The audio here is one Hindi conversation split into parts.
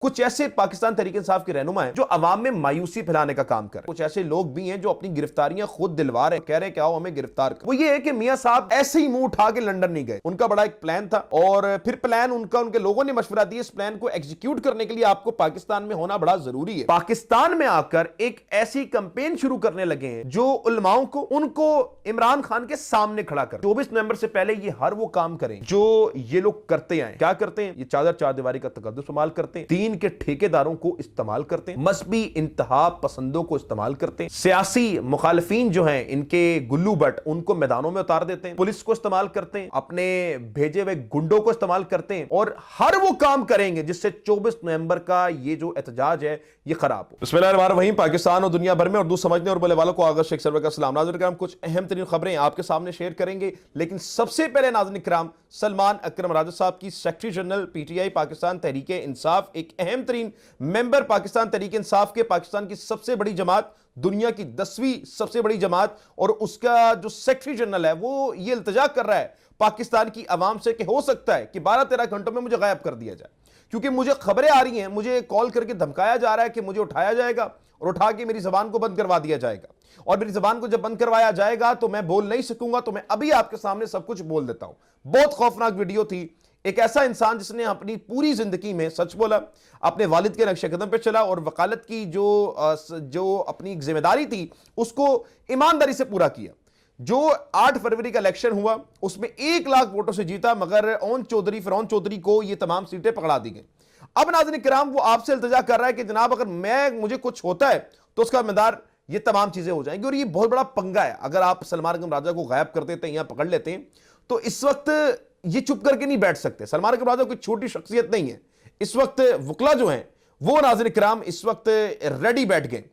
कुछ ऐसे पाकिस्तान तहरीक इंसाफ के रहनुमा हैं जो अवाम में मायूसी फैलाने का काम कर रहे हैं। कुछ ऐसे लोग भी हैं जो अपनी गिरफ्तारियां खुद दिलवा रहे हैं, कह रहे हैं कि आओ हमें गिरफ्तार करो। वो ये है कि मियां साहब ऐसे ही मुंह उठा के लंदन नहीं गए, उनका बड़ा एक प्लान था और फिर प्लान उनका उनके लोगों ने मशवरा दिया। इस प्लान को एग्जीक्यूट करने के लिए आपको पाकिस्तान में होना बड़ा जरूरी है। पाकिस्तान में आकर एक ऐसी कैंपेन शुरू करने लगे हैं जो उलमाओं को उनको इमरान खान के सामने खड़ा कर 24 नवंबर से पहले ये हर वो काम करें जो ये लोग करते आए। क्या करते हैं? ये चादर चारदीवारी का तकद्दुस इस्तेमाल करते हैं, दीन के ठेकेदारों को इस्तेमाल करते हैं, मजहबी इंतहा पसंदों को इस्तेमाल करते हैं, सियासी मुखालिफिन जो हैं इनके गुल्लू बट उनको मैदानों में उतार देते हैं, पुलिस को इस्तेमाल करते हैं, अपने भेजे हुए गुंडों को इस्तेमाल करते हैं और हर वो काम करेंगे जिससे 24 नवंबर का ये जो एहतजाज है ये खराब हो। बिस्मिल्लाह वहीं पाकिस्तान और दुनिया भर में उर्दू समझने और बोले वालों को आगा शेख सरवर का सलाम। नाज़रीन किराम, कुछ अहम तरीन खबरें आपके सामने शेयर करेंगे, लेकिन सबसे पहले नाज़रीन किराम सलमान अकरम राजा साहब की secretary general PTI Pakistan Tehreek Insaf, एक अहम तरीन मेंबर पाकिस्तान तहरीक इंसाफ के, पाकिस्तान की सबसे बड़ी जमात, दुनिया की 10वीं सबसे बड़ी जमात, और उसका जो सेक्रेटरी जनरल है वो ये इल्तिजा कर रहा है पाकिस्तान की आवाम से कि हो सकता है कि 12-13 घंटों में मुझे गायब कर दिया जाए, क्योंकि मुझे खबरें आ रही हैं, मुझे कॉल करके धमकाया जा रहा है कि मुझे उठाया जाएगा और उठा के मेरी जबान को बंद करवा दिया जाएगा, और मेरी जबान को जब बंद करवाया जाएगा तो मैं बोल नहीं सकूंगा। तो मैं अभी आपके सामने सब कुछ बोल देता हूं। बहुत खौफनाक वीडियो थी। एक ऐसा इंसान जिसने अपनी पूरी जिंदगी में सच बोला, अपने वालिद के नक्शे कदम पे चला और वकालत की जो अपनी जिम्मेदारी थी उसको ईमानदारी से पूरा किया। जो 8 फरवरी का इलेक्शन हुआ उसमें 1 लाख वोटों से जीता, मगर फिरौन चौधरी को ये तमाम सीटें पकड़ा दी गई। अब नाज़रीन किराम वो आपसे इल्तिजा कर रहा है कि जनाब अगर मुझे कुछ होता है तो उसका जिम्मेदार ये तमाम चीजें हो जाएंगी, और ये बहुत बड़ा पंगा है। अगर आप सलमान अकरम राजा को गायब कर देते हैं या पकड़ लेते हैं तो इस वक्त ये चुप करके नहीं बैठ सकते। सलमान अकरम राजा कोई छोटी शख्सियत नहीं है। इस वक्त वकला जो हैं वो नाज़रीन किराम इस वक्त रेडी बैठ गए,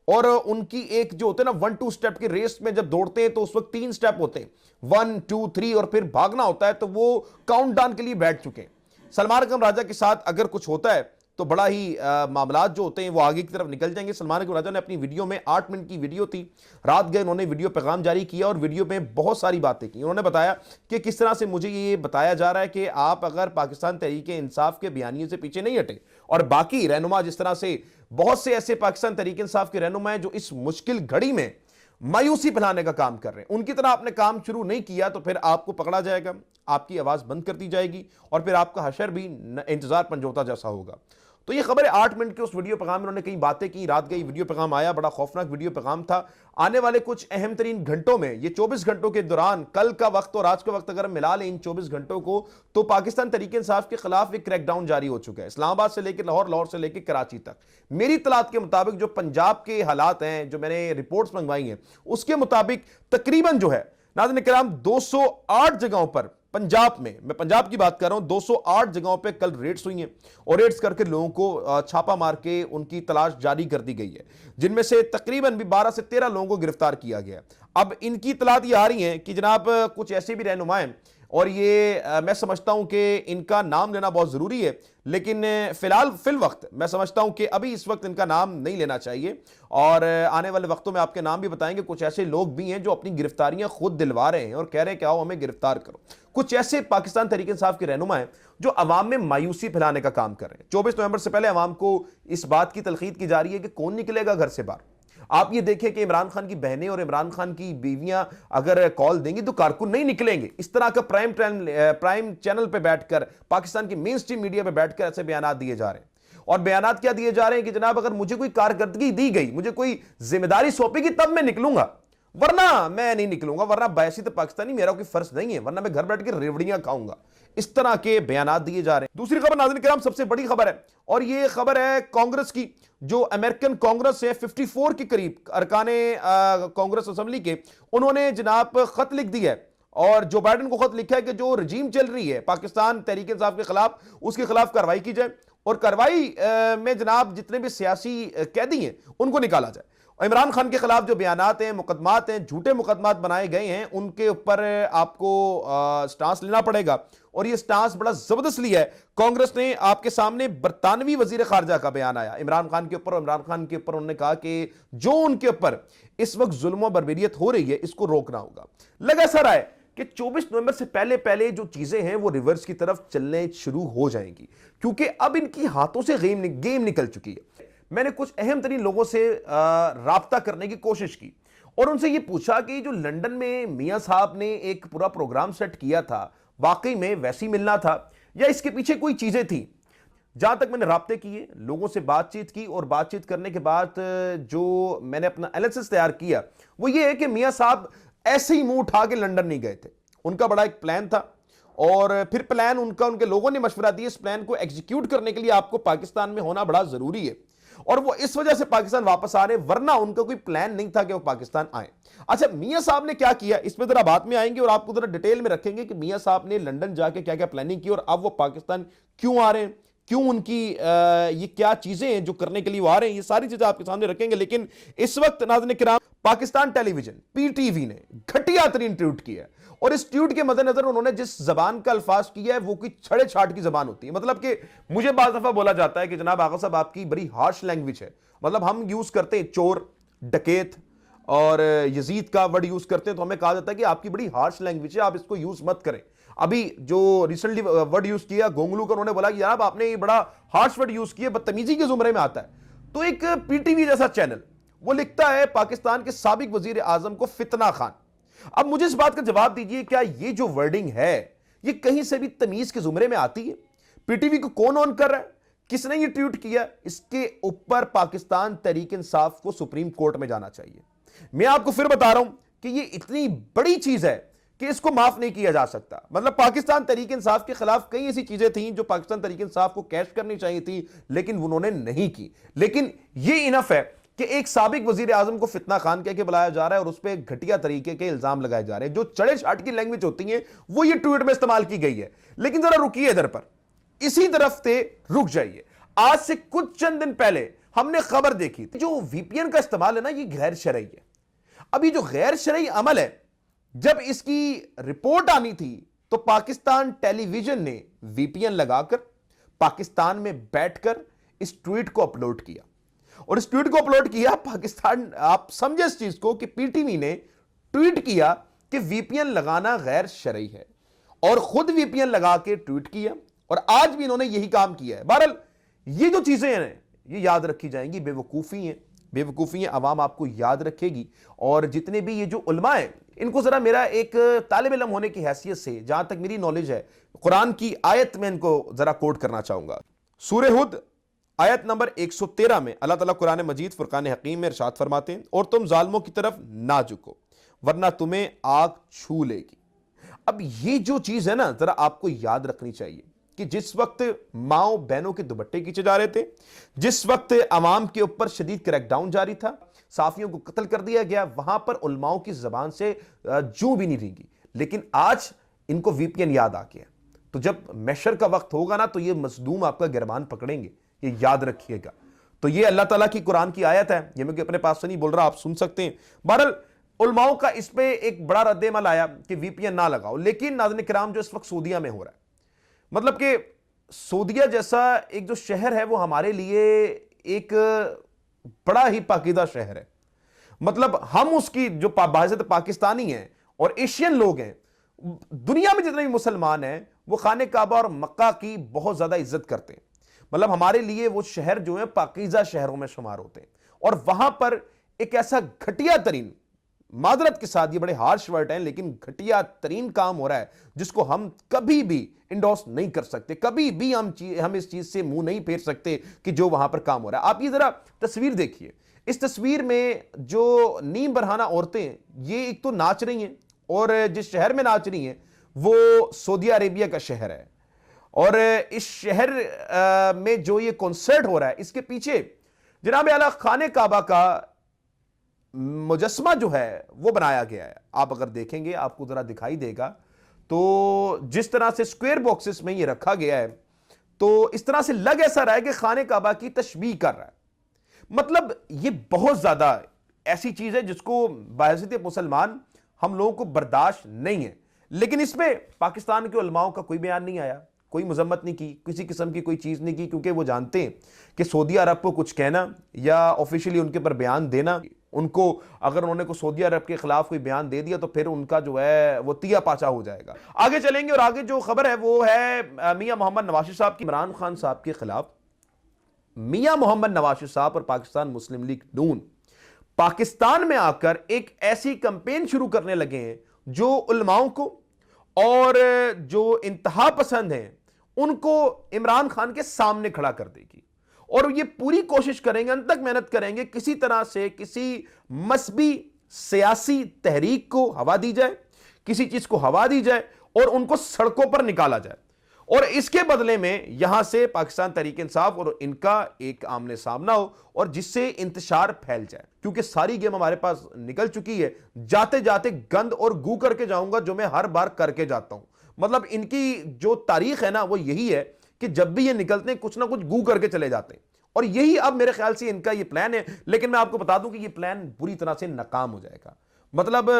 और उनकी एक जो होते हैं ना 1-2 स्टेप की रेस में जब दौड़ते हैं तो उस वक्त 3 स्टेप होते हैं, 1, 2, 3, और फिर भागना होता है, तो वो काउंटडाउन के लिए बैठ चुके हैं। सलमान अकरम राजा के साथ अगर कुछ होता है तो बड़ा ही मामलात जो होते हैं वो आगे की तरफ निकल जाएंगे। सलमान अकरम राजा ने अपनी वीडियो में 8 मिनट की वीडियो थी, रात गए उन्होंने वीडियो पैगाम जारी किया और वीडियो में बहुत सारी बातें की। उन्होंने बताया कि किस तरह से मुझे ये बताया जा रहा है कि आप अगर पाकिस्तान तहरीक इंसाफ के बयानियों से पीछे नहीं हटे, और बाकी रहनुमा जिस तरह से बहुत से ऐसे पाकिस्तान तहरीक इंसाफ के रहनुमा हैं जो इस मुश्किल घड़ी में मायूसी फैलाने का काम कर रहे हैं, उनकी तरह आपने काम शुरू नहीं किया तो फिर आपको पकड़ा जाएगा, आपकी आवाज बंद कर दी जाएगी और फिर आपका हशर भी इंतजार पंजोता जैसा होगा। तो ये खबर है 8 मिनट के उस वीडियो पैगाम में उन्होंने कई बातें की। रात गई वीडियो पैगाम आया, बड़ा खौफनाक वीडियो पैगाम था। आने वाले कुछ अहम तरीन घंटों में, ये 24 घंटों के दौरान, कल का वक्त और आज का वक्त अगर मिला लें इन 24 घंटों को, तो पाकिस्तान तहरीक इंसाफ के खिलाफ एक क्रैकडाउन जारी हो चुका है, इस्लामाबाद से लेकर लाहौर, लाहौर से लेकर कराची तक। मेरी इत्तलात के मुताबिक जो पंजाब के हालात हैं, जो मैंने रिपोर्ट्स मंगवाई हैं, उसके मुताबिक तकरीबन जो है नाज़रीन किराम 208 जगहों पर पंजाब में, मैं पंजाब की बात कर रहा हूं, 208 जगहों पे कल रेड्स हुई हैं और रेड्स करके लोगों को छापा मार के उनकी तलाश जारी कर दी गई है, जिनमें से तकरीबन भी 12 से 13 लोगों को गिरफ्तार किया गया। अब इनकी इत्तलात ये आ रही हैं कि जनाब कुछ ऐसे भी रहनुमा हैं, और ये मैं समझता हूं कि इनका नाम लेना बहुत जरूरी है, लेकिन फिल वक्त मैं समझता हूं कि अभी इस वक्त इनका नाम नहीं लेना चाहिए, और आने वाले वक्तों में आपके नाम भी बताएंगे। कुछ ऐसे लोग भी हैं जो अपनी गिरफ्तारियां खुद दिलवा रहे हैं और कह रहे हैं कि आओ हमें गिरफ्तार करो। कुछ ऐसे पाकिस्तान तहरीक इंसाफ के रहनुमा हैं जो अवाम में मायूसी फैलाने का काम कर रहे हैं। 24 नवंबर से पहले अवाम को इस बात की तलखीद की जा रही है कि कौन निकलेगा घर से बाहर। आप ये देखें कि इमरान खान की बहनें और इमरान खान की बीवियां अगर कॉल देंगी तो कारकुन नहीं निकलेंगे। इस तरह का प्राइम चैनल पे बैठकर, पाकिस्तान की मेन स्ट्रीम मीडिया पे बैठकर ऐसे बयान दिए जा रहे हैं। और बयान क्या दिए जा रहे हैं कि जनाब अगर मुझे कोई कारकर्दगी दी गई, मुझे कोई जिम्मेदारी सौंपेगी, तब मैं निकलूंगा, वरना मैं नहीं निकलूंगा, वरना बैसित पाकिस्तानी मेरा कोई फर्ज नहीं है, वरना मैं घर बैठ के रेवड़ियां खाऊंगा। इस तरह के बयान दिए जा रहे हैं। दूसरी खबर नाज़रीन किराम सबसे बड़ी खबर है, और ये खबर है कांग्रेस की। जो अमेरिकन कांग्रेस है, 54 के करीब अरकाने कांग्रेस असेंबली के, उन्होंने जनाब खत लिख दिया है और जो बाइडेन को खत लिखा है कि जो रजीम चल रही है पाकिस्तान तहरीक इंसाफ के खिलाफ, उसके खिलाफ कार्रवाई की जाए, और कार्रवाई में जनाब जितने भी सियासी कैदी हैं उनको निकाला जाए। इमरान खान के खिलाफ जो बयानात हैं, मुकदमात हैं, झूठे मुकदमात बनाए गए हैं, उनके ऊपर आपको स्टांस लेना पड़ेगा, और ये स्टांस बड़ा जबरदस्त लिया है कांग्रेस ने। आपके सामने बरतानवी वजीर खारजा का बयान आया इमरान खान के ऊपर, और इमरान खान के ऊपर उन्होंने कहा कि जो उनके ऊपर इस वक्त जुल्म व बर्बरियत हो रही है इसको रोकना होगा। लगा सर आए कि 24 नवंबर से पहले पहले जो चीजें हैं वो रिवर्स की तरफ चलने शुरू हो जाएंगी, क्योंकि अब इनकी हाथों से गेम निकल चुकी है। मैंने कुछ अहम तरीन लोगों से राब्ता करने की कोशिश की और उनसे ये पूछा कि जो लंदन में मियां साहब ने एक पूरा प्रोग्राम सेट किया था, वाकई में वैसी मिलना था या इसके पीछे कोई चीजें थी। जहां तक मैंने राब्ते किए, लोगों से बातचीत की और बातचीत करने के बाद जो मैंने अपना एनालिसिस तैयार किया वो ये है कि मियां साहब ऐसे ही मुंह उठा के लंदन नहीं गए थे। उनका बड़ा एक प्लान था और फिर प्लान उनके लोगों ने मशवरा दिया, इस प्लान को एग्जीक्यूट करने के लिए आपको पाकिस्तान में होना बड़ा जरूरी है और वो इस वजह से पाकिस्तान वापस आ रहे, वरना उनका कोई प्लान नहीं था कि वो पाकिस्तान आए। अच्छा, मियां साहब ने क्या किया इसमें जरा बाद में आएंगे और आपको जरा डिटेल में रखेंगे कि मियां साहब ने लंदन जाके क्या क्या प्लानिंग की और अब वो पाकिस्तान क्यों आ रहे हैं, क्यों उनकी ये क्या चीजें हैं जो करने के लिए वो आ रहे हैं, ये सारी चीजें आपके सामने रखेंगे। लेकिन इस वक्त नाज़रीन किराम, पाकिस्तान टेलीविजन पीटीवी ने घटिया तरीन ट्वीट किया और इस ट्वीट के मद्देनजर उन्होंने जिस जबान का अल्फाज किया है वो कोई छड़े छाट की जबान होती है। मतलब कि मुझे बाज़ दफा बोला जाता है कि जनाब आगा साहब आपकी बड़ी हार्श लैंग्वेज है, मतलब हम यूज करते हैं चोर, डकैत और यजीद का वर्ड यूज करते हैं तो हमें कहा जाता है कि आपकी बड़ी हार्श लैंग्वेज है, आप इसको यूज मत करें। अभी जो रिसेंटली वर्ड यूज किया गोंगलू का, उन्होंने बोला कि जनाब आपने ये बड़ा हार्श वर्ड यूज किया, बदतमीजी के जुमरे में आता है। तो एक पीटीवी जैसा चैनल वो लिखता है पाकिस्तान के साबिक वजीर आजम को फितना खान। अब मुझे इस बात का जवाब दीजिए, क्या ये जो वर्डिंग है ये कहीं से भी तमीज के जुमरे में आती है? पीटीवी को कौन ऑन कर रहा है, किसने ये ट्वीट किया? इसके ऊपर पाकिस्तान तहरीक इंसाफ को सुप्रीम कोर्ट में जाना चाहिए। मैं आपको फिर बता रहा हूं कि ये इतनी बड़ी चीज है कि इसको माफ नहीं किया जा सकता। मतलब पाकिस्तान तहरीक इंसाफ के खिलाफ कई ऐसी चीजें थी जो पाकिस्तान तहरीक इंसाफ को कैश करनी चाहिए थी, लेकिन उन्होंने नहीं की। लेकिन ये इनफ है कि एक साबिक वजीर आजम को फितना खान कह के बुलाया जा रहा है और उस पर घटिया तरीके के इल्जाम लगाए जा रहे हैं। जो चढ़े छाट की लैंग्वेज होती है वो ये ट्वीट में इस्तेमाल की गई है। लेकिन जरा रुकिए, इधर पर इसी तरफ से रुक जाइए। आज से कुछ चंद दिन पहले हमने खबर देखी थी, जो वीपीएन का इस्तेमाल है ना, ये गैर शरई है। अभी जो गैर शरई अमल है, जब इसकी रिपोर्ट आनी थी तो पाकिस्तान टेलीविजन ने वीपीएन लगाकर पाकिस्तान में बैठकर इस ट्वीट को अपलोड किया और इस ट्वीट को अपलोड किया पाकिस्तान। आप समझे इस चीज को कि पीटीवी ने ट्वीट किया कि वीपीएन लगाना गैर शरई है और खुद वीपीएन लगा के ट्वीट किया और आज भी इन्होंने यही काम किया है। बहरहाल ये जो चीजें हैं ये याद रखी जाएंगी, बेवकूफ़ी हैं, अवाम आपको याद रखेगी। और जितने भी ये जो उलमा हैं, इनको जरा मेरा एक तालिब इल्म होने की हैसियत से, जहां तक मेरी नॉलेज है, कुरान की आयत में इनको जरा कोट करना चाहूंगा। सूरह हुद आयत नंबर 113 में अल्लाह ताला कुरान मजीद फुरकान हकीम में इरशाद फरमाते हैं, और तुम जालिमों की तरफ ना झुको वरना तुम्हें आग छू लेगी। अब ये जो चीज है ना, जरा आपको याद रखनी चाहिए कि जिस वक्त माओ बहनों के दुपट्टे खींचे जा रहे थे, जिस वक्त अवाम के ऊपर शदीद क्रैकडाउन जारी था, साफियों को कत्ल कर दिया गया, वहां पर उलमाओं की जबान से जू भी नहीं रहेगी। लेकिन आज इनको वीपीएन याद आ गया, तो जब मैशर का वक्त होगा ना, तो ये मजलूम आपका गिरबान पकड़ेंगे, ये याद रखिएगा। तो ये अल्लाह ताला की कुरान की आयत है, ये मैं अपने पास से नहीं बोल रहा, आप सुन सकते हैं। बहरहाल उलमाओं का इस पे एक बड़ा रद्द-ए-अमल आया कि वीपीएन ना लगाओ। लेकिन नाज़रीन किराम, जो इस वक्त सऊदीया में हो रहा है, मतलब कि सऊदीया जैसा एक जो शहर है वो हमारे लिए एक बड़ा ही पाकीदा शहर है। मतलब हम उसकी जो बाहिज़त पाकिस्तानी हैं और एशियन लोग हैं, दुनिया में जितने भी मुसलमान हैं, वो खाने काबा और मक्का की बहुत ज्यादा इज्जत करते हैं। मतलब हमारे लिए वो शहर जो है पाकीज़ा शहरों में शुमार होते हैं। और वहां पर एक ऐसा घटिया तरीन, मादरत के साथ ये बड़े हार्श वर्ड हैं, लेकिन घटिया तरीन काम हो रहा है जिसको हम कभी भी इंडोर्स नहीं कर सकते। कभी भी हम इस चीज से मुंह नहीं फेर सकते कि जो वहां पर काम हो रहा है। आप ये जरा तस्वीर देखिए, इस तस्वीर में जो नीम बरहाना औरतें हैं, ये एक तो नाच रही हैं और जिस शहर में नाच रही हैं वो सऊदी अरेबिया का शहर है। और इस शहर में जो ये कॉन्सर्ट हो रहा है, इसके पीछे जनाब आला खाने काबा का मुजस्मा जो है वो बनाया गया है। आप अगर देखेंगे आपको जरा दिखाई देगा, तो जिस तरह से स्क्वायर बॉक्सेस में ये रखा गया है, तो इस तरह से लग ऐसा रहा है कि खाने काबा की तशबीह कर रहा है। मतलब ये बहुत ज्यादा ऐसी चीज है जिसको बाहज़त मुसलमान हम लोगों को बर्दाश्त नहीं है। लेकिन इसमें पाकिस्तान के उलमाओं का कोई बयान नहीं आया, कोई मजम्मत नहीं की, किसी किस्म की कोई चीज नहीं की, क्योंकि वो जानते हैं कि सऊदी अरब को कुछ कहना या ऑफिशियली उनके पर बयान देना उनको अगर उन्होंने को सऊदी अरब के खिलाफ कोई बयान दे दिया तो फिर उनका जो है वो तिया पाचा हो जाएगा। आगे चलेंगे और आगे जो खबर है वो है मियां मोहम्मद नवाज शरीफ साहब की। इमरान खान साहब के खिलाफ मियां मोहम्मद नवाज शरीफ साहब और पाकिस्तान मुस्लिम लीग नून पाकिस्तान में आकर एक ऐसी कैंपेन शुरू करने लगे हैं जो उलमाओं को और जो इंतहा पसंद हैं उनको इमरान खान के सामने खड़ा कर देगी और ये पूरी कोशिश करेंगे, अंत तक मेहनत करेंगे, किसी तरह से किसी मसबी सियासी तहरीक को हवा दी जाए, किसी चीज को हवा दी जाए और उनको सड़कों पर निकाला जाए और इसके बदले में यहां से पाकिस्तान तहरीक इंसाफ और इनका एक आमने सामना हो और जिससे इंतशार फैल जाए। क्योंकि सारी गेम हमारे पास निकल चुकी है, जाते जाते गंद और गू करके जाऊंगा जो मैं हर बार करके जाता हूं। मतलब इनकी जो तारीख है ना वो यही है कि जब भी ये निकलते हैं कुछ ना कुछ गू करके चले जाते हैं और यही अब मेरे ख्याल से इनका ये प्लान है। लेकिन मैं आपको बता दूं कि ये प्लान बुरी तरह से नाकाम हो जाएगा। मतलब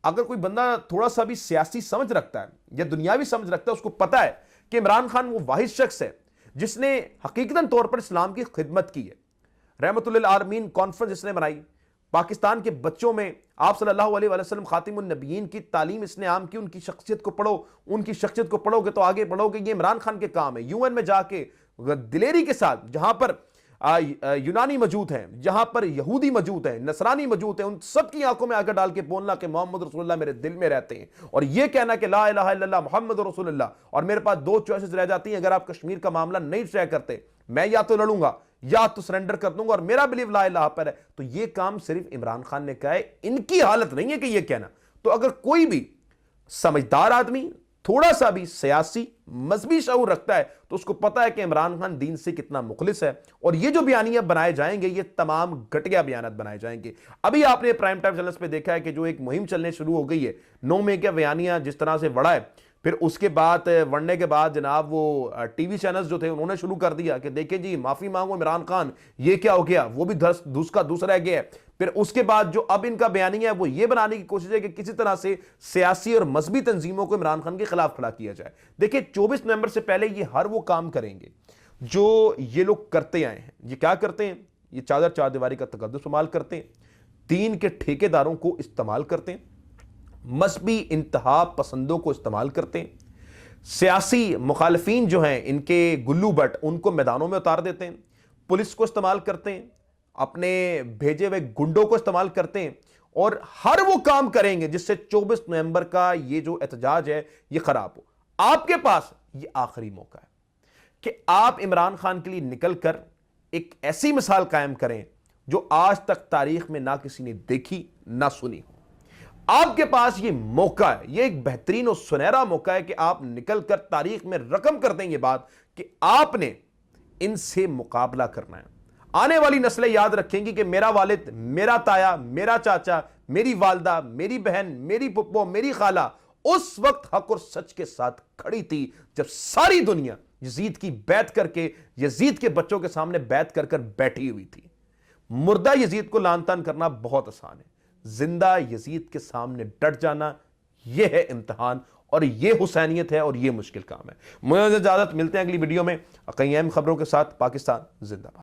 अगर कोई बंदा थोड़ा सा भी सियासी समझ रखता है या दुनियावी समझ रखता है, उसको पता है कि इमरान खान वो वाहिद शख्स है जिसने हकीकतन तौर पर इस्लाम की खिदमत की है। रहमतुल्लिल आलमीन कॉन्फ्रेंस इसने बनाई, पाकिस्तान के बच्चों में आप सल्लल्लाहु अलैहि वसल्लम खातिमुन नबिय्यीन की तालीम इसने आम की। उनकी शख्सियत को पढ़ो, उनकी शख्सियत को पढ़ोगे तो आगे बढ़ोगे। ये इमरान खान के काम है। यूएन में जाके दिलेरी के साथ, जहां पर यूनानी मौजूद हैं, जहां पर यहूदी मौजूद हैं, नसरानी मौजूद हैं, उन सबकी आंखों में आकर डाल के बोलना कि मोहम्मद रसूलुल्लाह मेरे दिल में रहते हैं और यह कहना कि ला इलाहा इल्लल्लाह मोहम्मद रसूलुल्लाह। और मेरे पास दो चॉइसेस रह जाती हैं, अगर आप कश्मीर का मामला नहीं तय करते, मैं या तो लड़ूंगा या तो सरेंडर कर दूंगा और मेरा बिलीव ला इलाहा पर है। तो यह काम सिर्फ इमरान खान ने कहा है, इनकी हालत नहीं है कि यह कहना। तो अगर कोई भी समझदार आदमी थोड़ा सा भी सियासी मजहबी शऊर रखता है तो उसको पता है कि इमरान खान दीन से कितना मुखलिस है और ये जो बयानियां बनाए जाएंगे ये तमाम घटिया बयान बनाए जाएंगे। अभी आपने प्राइम टाइम चैनल्स पे देखा है कि जो एक मुहिम चलने शुरू हो गई है, 9 मई के बयानियां जिस तरह से बढ़ा है, फिर उसके बाद बढ़ने के बाद जनाब वो टीवी चैनल्स जो थे उन्होंने शुरू कर दिया कि देखिए जी माफी मांगो इमरान खान, ये क्या हो गया, वो भी धूस का दूसरा गया है। फिर उसके बाद जो अब इनका बयानिया है वो ये बनाने की कोशिश है कि किसी तरह से सियासी और मजहबी तंजीमों को इमरान खान के खिलाफ खड़ा किया जाए। देखिए 24 नवंबर से पहले ये हर वो काम करेंगे जो ये लोग करते आए हैं। ये क्या करते हैं? ये चादर चारदीवारी का तकद्दुस इस्तेमाल करते हैं, दीन के ठेकेदारों को इस्तेमाल करते हैं, मजहबी इंतहा पसंदों को इस्तेमाल करते हैं, सियासी मुखालफीन जो हैं इनके गुल्लू बट उनको मैदानों में उतार देते हैं, पुलिस को इस्तेमाल करते हैं, अपने भेजे हुए गुंडों को इस्तेमाल करते हैं और हर वो काम करेंगे जिससे 24 नवंबर का ये जो एहतजाज है ये खराब हो। आपके पास ये आखिरी मौका है कि आप इमरान खान के लिए निकलकर एक ऐसी मिसाल कायम करें जो आज तक तारीख में ना किसी ने देखी ना सुनी। आपके पास ये मौका है, ये एक बेहतरीन और सुनहरा मौका है कि आप निकलकर तारीख में रकम कर दें ये बात कि आपने इनसे मुकाबला करना है। आने वाली नस्लें याद रखेंगी कि मेरा वालिद, मेरा ताया, मेरा चाचा, मेरी वालदा, मेरी बहन, मेरी पुप्पो, मेरी खाला उस वक्त हक और सच के साथ खड़ी थी जब सारी दुनिया यजीद की बैत करके, यजीद के बच्चों के सामने बैत कर बैठी हुई थी। मुर्दा यजीद को लान तान करना बहुत आसान है, जिंदा यजीद के सामने डट जाना यह है इम्तिहान और यह हुसैनियत है और यह मुश्किल काम है। मुझे इजाजत, मिलते हैं अगली वीडियो में कई अहम खबरों के साथ। पाकिस्तान जिंदाबाद।